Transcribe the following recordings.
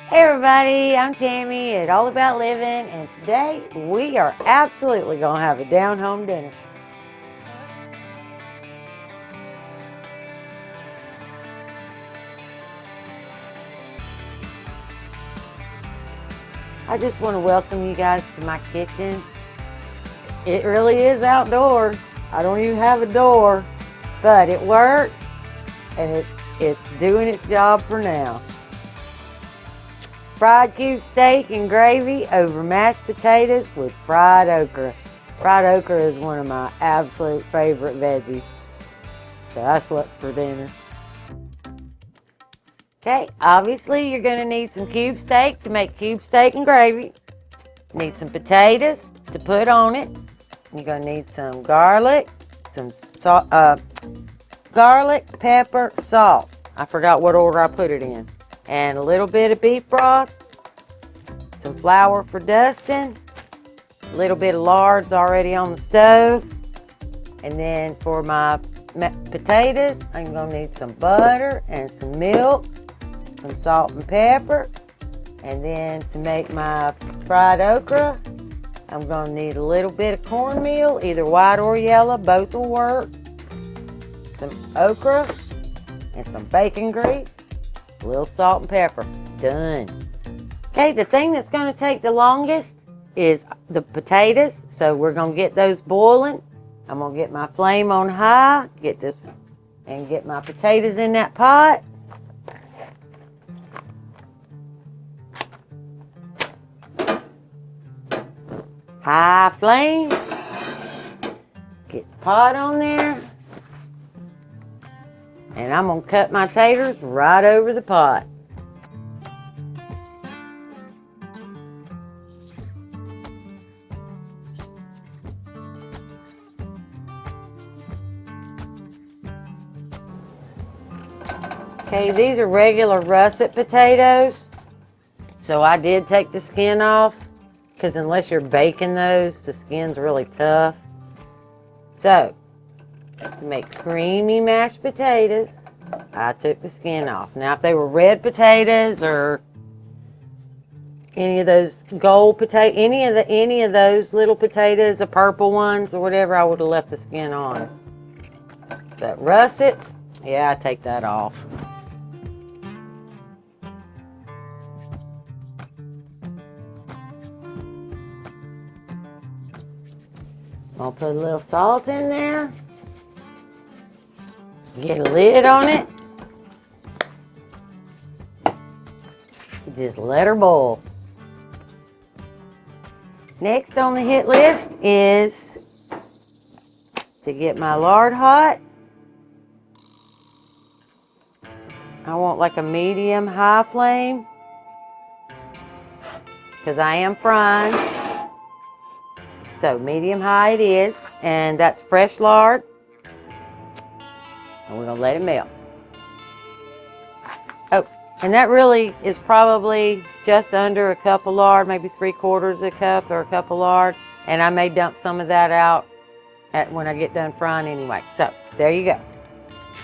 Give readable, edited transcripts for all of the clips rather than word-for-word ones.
Hey everybody, I'm Tammy at All About Living, and today we are absolutely going to have a down-home dinner. I just want to welcome you guys to my kitchen. It really is outdoors. I don't even have a door, but it works, and it's doing its job for now. Fried cube steak and gravy over mashed potatoes with fried okra. Fried okra is one of my absolute favorite veggies. So that's what's for dinner. Okay, obviously you're going to need some cube steak to make cube steak and gravy. You need some potatoes to put on it. You're going to need some garlic, some garlic, pepper, salt. I forgot what order I put it in. And a little bit of beef broth, some flour for dusting, a little bit of lard's already on the stove, and then for my potatoes, I'm going to need some butter and some milk, some salt and pepper, and then to make my fried okra, I'm going to need a little bit of cornmeal, either white or yellow, both will work, some okra, and some bacon grease, a little salt and pepper. Done. Okay, the thing that's going to take the longest is the potatoes. So we're going to get those boiling. I'm going to get my flame on high, get my potatoes in that pot. High flame. Get the pot on there. And I'm going to cut my taters right over the pot. Okay, these are regular russet potatoes. So I did take the skin off, because unless you're baking those, the skin's really tough. So, to make creamy mashed potatoes, I took the skin off. Now, if they were red potatoes or any of those gold potatoes, any of those little potatoes, the purple ones or whatever, I would have left the skin on. But russets, yeah, I take that off. I'll put a little salt in there. Get a lid on it. Just let her boil. Next on the hit list is to get my lard hot. I want like a medium high flame because I am frying. So medium high it is, and that's fresh lard. And we're going to let it melt. Oh, and that really is probably just under a cup of lard, maybe 3/4 a cup or a cup of lard. And I may dump some of that out when I get done frying anyway. So, there you go.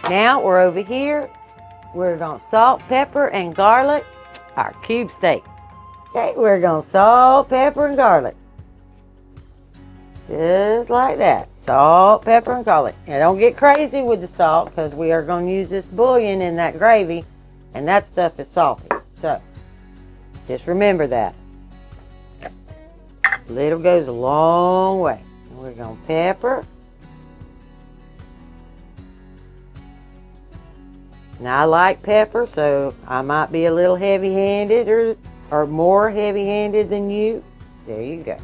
Now, we're over here. We're going to salt, pepper, and garlic our cube steak. Okay, we're going to salt, pepper, and garlic. Just like that. Salt, pepper, and garlic. Now don't get crazy with the salt because we are going to use this bouillon in that gravy, and that stuff is salty. So, just remember that. Little goes a long way. And we're going to pepper. Now I like pepper, so I might be a little heavy-handed or more heavy-handed than you. There you go.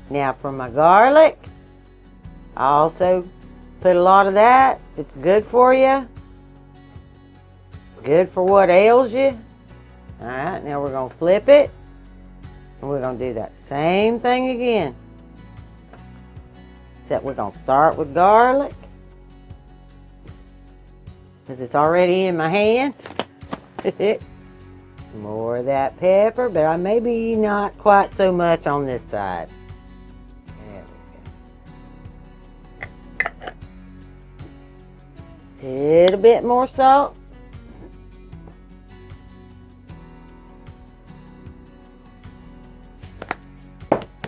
Now for my garlic, I also put a lot of that. It's good for you. Good for what ails you. Alright, now we're going to flip it. And we're going to do that same thing again. Except we're going to start with garlic. Because it's already in my hand. More of that pepper, but maybe not quite so much on this side. Little bit more salt.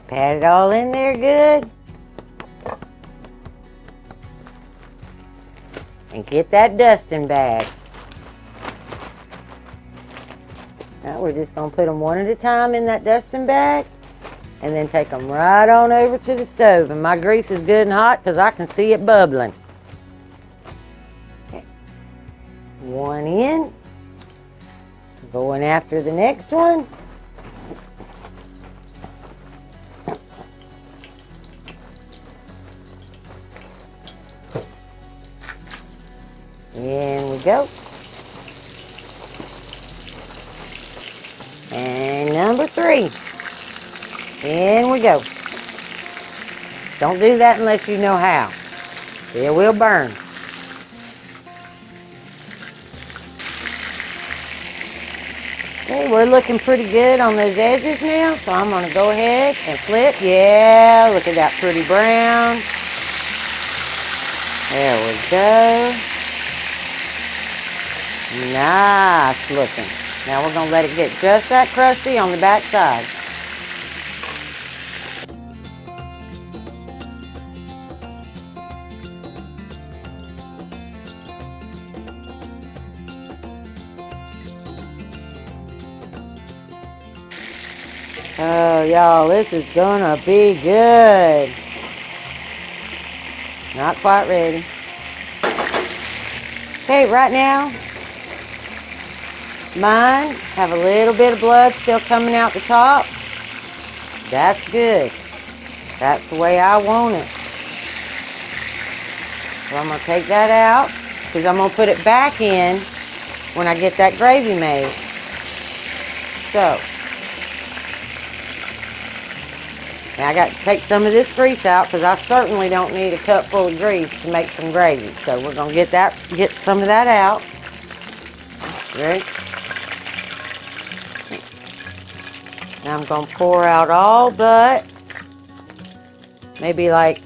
Pat it all in there good. And get that dusting bag. Now we're just going to put them one at a time in that dusting bag. And then take them right on over to the stove. And my grease is good and hot because I can see it bubbling. Okay. One in. Going after the next one. In we go. And number 3. In we go. Don't do that unless you know how. It will burn. Okay, we're looking pretty good on those edges now, so I'm going to go ahead and flip. Yeah, look at that pretty brown. There we go. Nice looking. Now we're going to let it get just that crusty on the back side. Oh, y'all, this is gonna be good. Not quite ready. Okay, right now, mine have a little bit of blood still coming out the top. That's good. That's the way I want it. So I'm gonna take that out because I'm gonna put it back in when I get that gravy made. So, now I got to take some of this grease out because I certainly don't need a cup full of grease to make some gravy. So we're going to get some of that out. Ready? Now I'm going to pour out all but maybe like,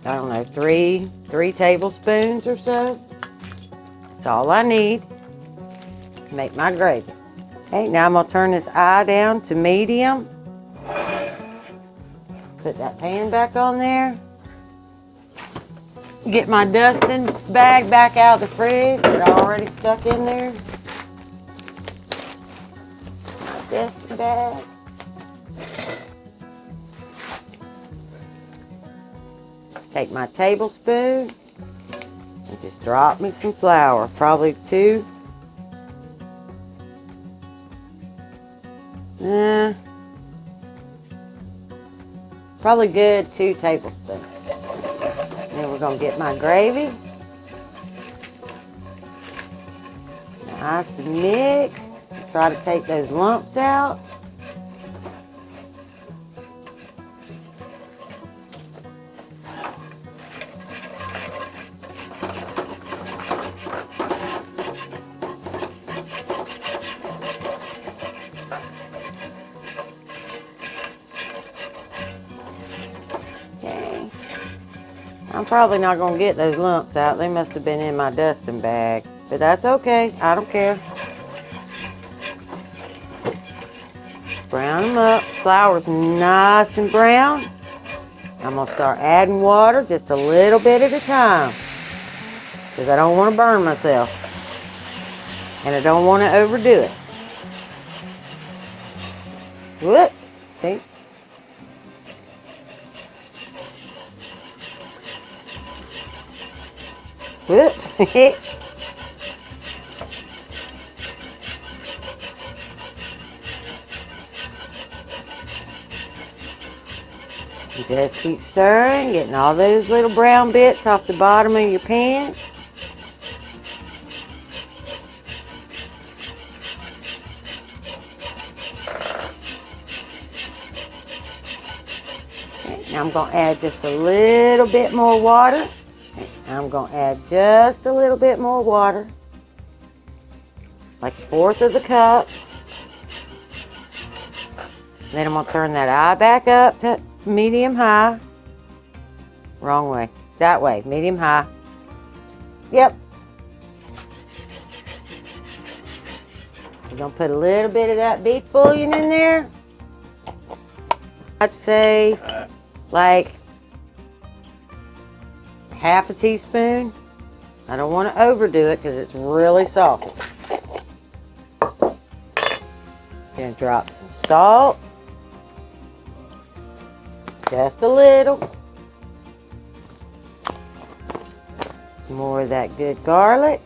I don't know, three tablespoons or so. That's all I need to make my gravy. Okay, now I'm going to turn this eye down to medium. Put that pan back on there. Get my dusting bag back out of the fridge that I already stuck in there. My dusting bag. Take my tablespoon and just drop me some flour, probably 2. Probably good 2 tablespoons. Then we're going to get my gravy. Nice and mixed. Try to take those lumps out. I'm probably not going to get those lumps out. They must have been in my dusting bag. But that's okay. I don't care. Brown them up. Flour's nice and brown. I'm going to start adding water just a little bit at a time. Because I don't want to burn myself. And I don't want to overdo it. Whoop. See? Whoops. Just keep stirring, getting all those little brown bits off the bottom of your pan. Okay, now I'm going to add just a little bit more water. I'm going to add just a little bit more water, like 1/4 of the cup. Then I'm going to turn that eye back up to medium high. Wrong way. That way, medium high. Yep. We're going to put a little bit of that beef bouillon in there. I'd say like half a teaspoon. I don't want to overdo it because it's really salty. Gonna drop some salt. Just a little. More of that good garlic.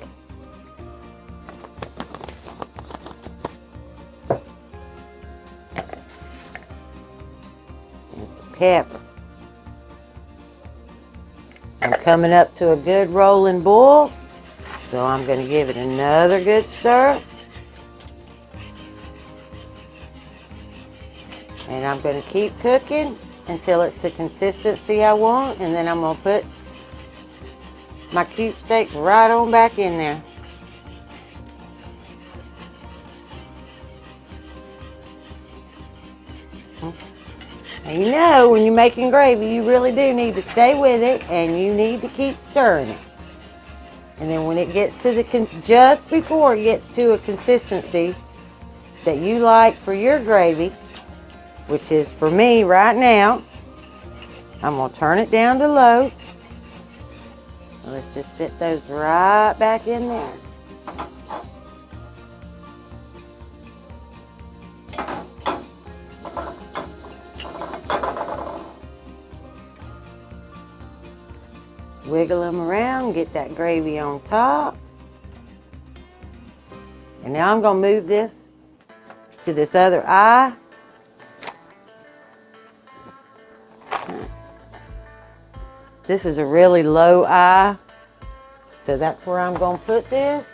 And some pepper. I'm coming up to a good rolling boil, so I'm going to give it another good stir. And I'm going to keep cooking until it's the consistency I want, and then I'm going to put my cube steak right on back in there. And you know, when you're making gravy, you really do need to stay with it, and you need to keep stirring it. And then when it gets to the, just before it gets to a consistency that you like for your gravy, which is for me right now, I'm going to turn it down to low. Let's just sit those right back in there. Wiggle them around, get that gravy on top. And now I'm going to move this to this other eye. This is a really low eye, so that's where I'm going to put this.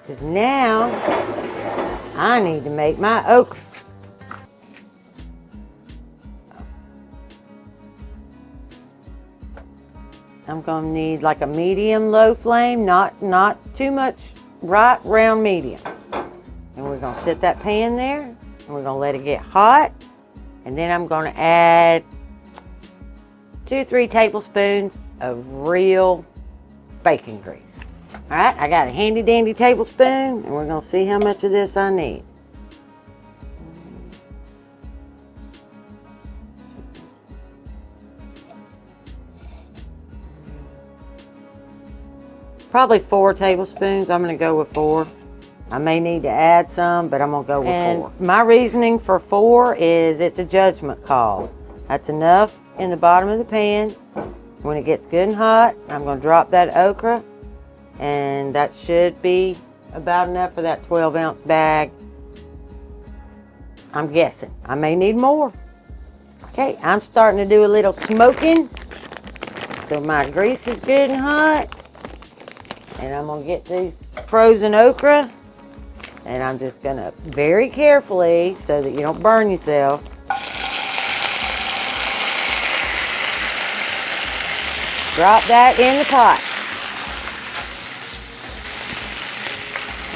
Because now I need to make my okra. I'm going to need like a medium low flame, not too much, right round medium. And we're going to set that pan there, and we're going to let it get hot. And then I'm going to add 2-3 tablespoons of real bacon grease. All right, I got a handy dandy tablespoon, and we're going to see how much of this I need. Probably 4 tablespoons. I'm going to go with 4. I may need to add some, but I'm going to go with 4. My reasoning for 4 is it's a judgment call. That's enough in the bottom of the pan. When it gets good and hot, I'm going to drop that okra, and that should be about enough for that 12-ounce bag. I'm guessing. I may need more. Okay, I'm starting to do a little smoking, so my grease is good and hot. And I'm going to get these frozen okra, and I'm just going to very carefully, so that you don't burn yourself, drop that in the pot.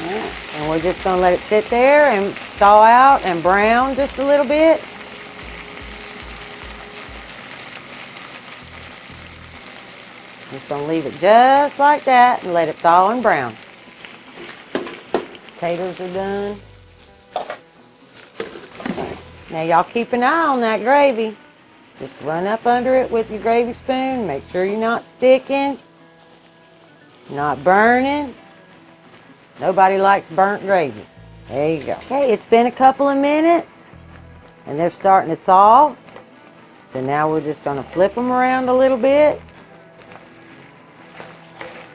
Right. And we're just going to let it sit there and thaw out and brown just a little bit. Just going to leave it just like that and let it thaw and brown. Potatoes are done. Now y'all keep an eye on that gravy. Just run up under it with your gravy spoon. Make sure you're not sticking, not burning. Nobody likes burnt gravy. There you go. Okay, it's been a couple of minutes, and they're starting to thaw. So now we're just going to flip them around a little bit.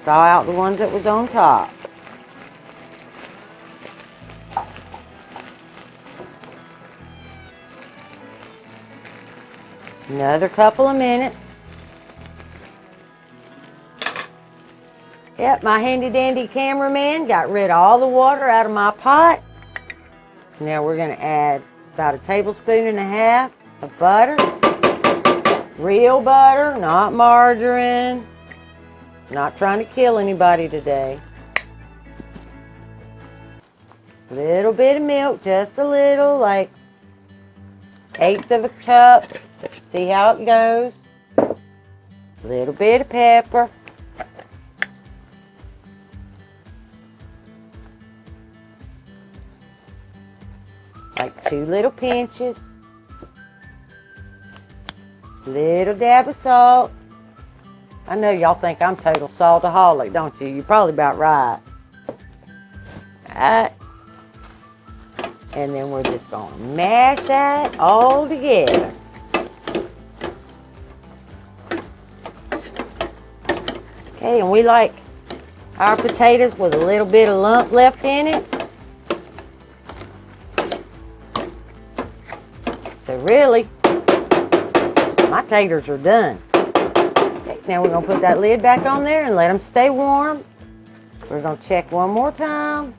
Thaw out the ones that was on top. Another couple of minutes. Yep, my handy dandy cameraman got rid of all the water out of my pot. So now we're going to add about 1.5 tablespoons of butter. Real butter, not margarine. Not trying to kill anybody today. A little bit of milk, just a little, like 1/8 of a cup. See how it goes. A little bit of pepper. Like 2 little pinches. Little dab of salt. I know y'all think I'm total saltaholic, don't you? You're probably about right. Alright. And then we're just going to mash that all together. Okay, and we like our potatoes with a little bit of lump left in it. So really, my taters are done. Okay, now we're going to put that lid back on there and let them stay warm. We're going to check one more time.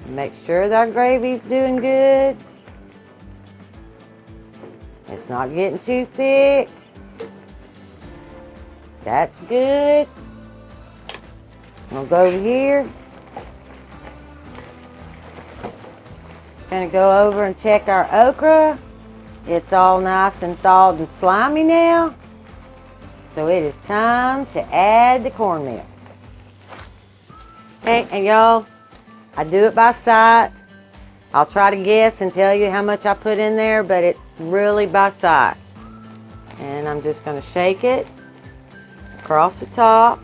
Make sure that our gravy's doing good. It's not getting too thick. That's good. I'm going to go over here. Going to go over and check our okra. It's all nice and thawed and slimy now. So it is time to add the cornmeal. Okay, and y'all, I do it by sight. I'll try to guess and tell you how much I put in there, but it's really by sight. And I'm just going to shake it across the top.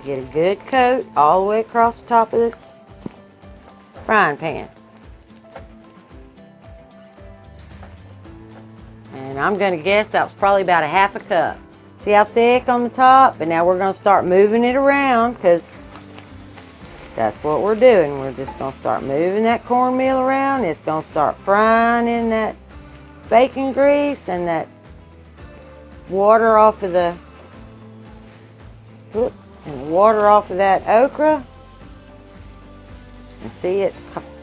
Get a good coat all the way across the top of this frying pan. And I'm going to guess that was probably about a half a cup. See how thick on the top? But now we're going to start moving it around because that's what we're doing. We're just going to start moving that cornmeal around. It's going to start frying in that bacon grease and that water off of the that okra. And see, it's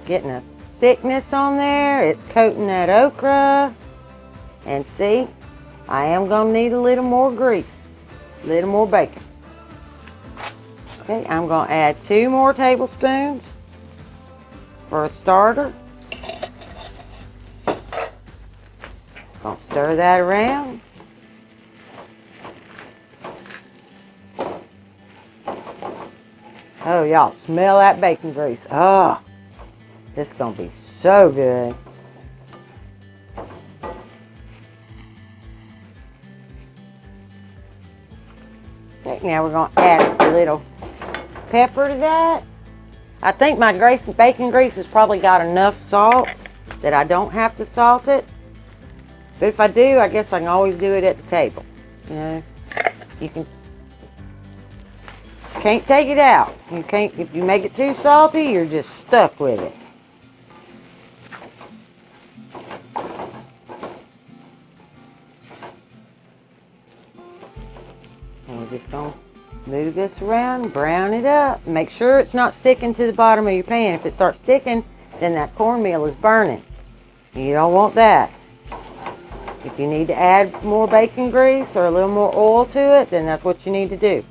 getting a thickness on there. It's coating that okra. And see, I am going to need a little more grease, a little more bacon. Okay, I'm going to add 2 more tablespoons for a starter. Going to stir that around. Oh, y'all smell that bacon grease. Oh, this is going to be so good. Okay, now we're going to add a little pepper to that. I think my bacon grease has probably got enough salt that I don't have to salt it. But if I do, I guess I can always do it at the table. You know, you can't take it out. You can't, if you make it too salty, you're just stuck with it. And we're just going to move this around, brown it up. Make sure it's not sticking to the bottom of your pan. If it starts sticking, then that cornmeal is burning. You don't want that. If you need to add more bacon grease or a little more oil to it, then that's what you need to do.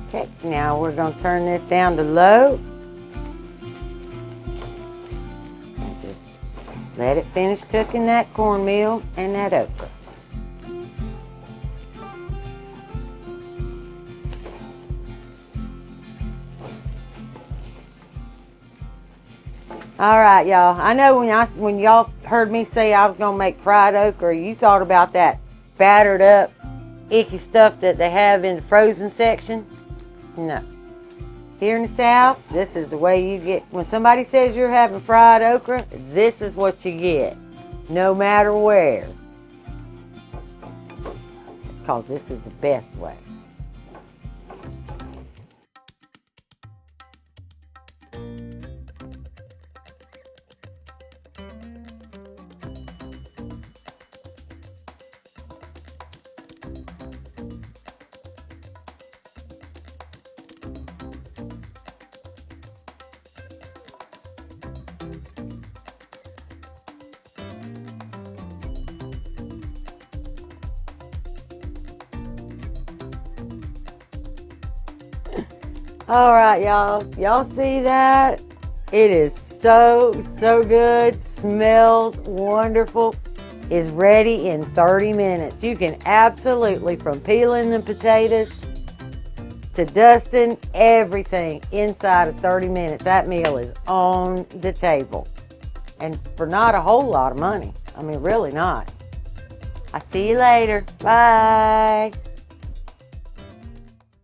Okay, now we're going to turn this down to low. And just let it finish cooking that cornmeal and that okra. All right, y'all. I know when y'all heard me say I was going to make fried okra, you thought about that battered up, icky stuff that they have in the frozen section. No. Here in the South, this is the way you get. When somebody says you're having fried okra, this is what you get, no matter where. Because this is the best way. All right, y'all. Y'all see that? It is so good. Smells wonderful. is ready in 30 minutes. You can absolutely, from peeling the potatoes to dusting, everything inside of 30 minutes. That meal is on the table. And for not a whole lot of money. I mean, really not. I'll see you later. Bye.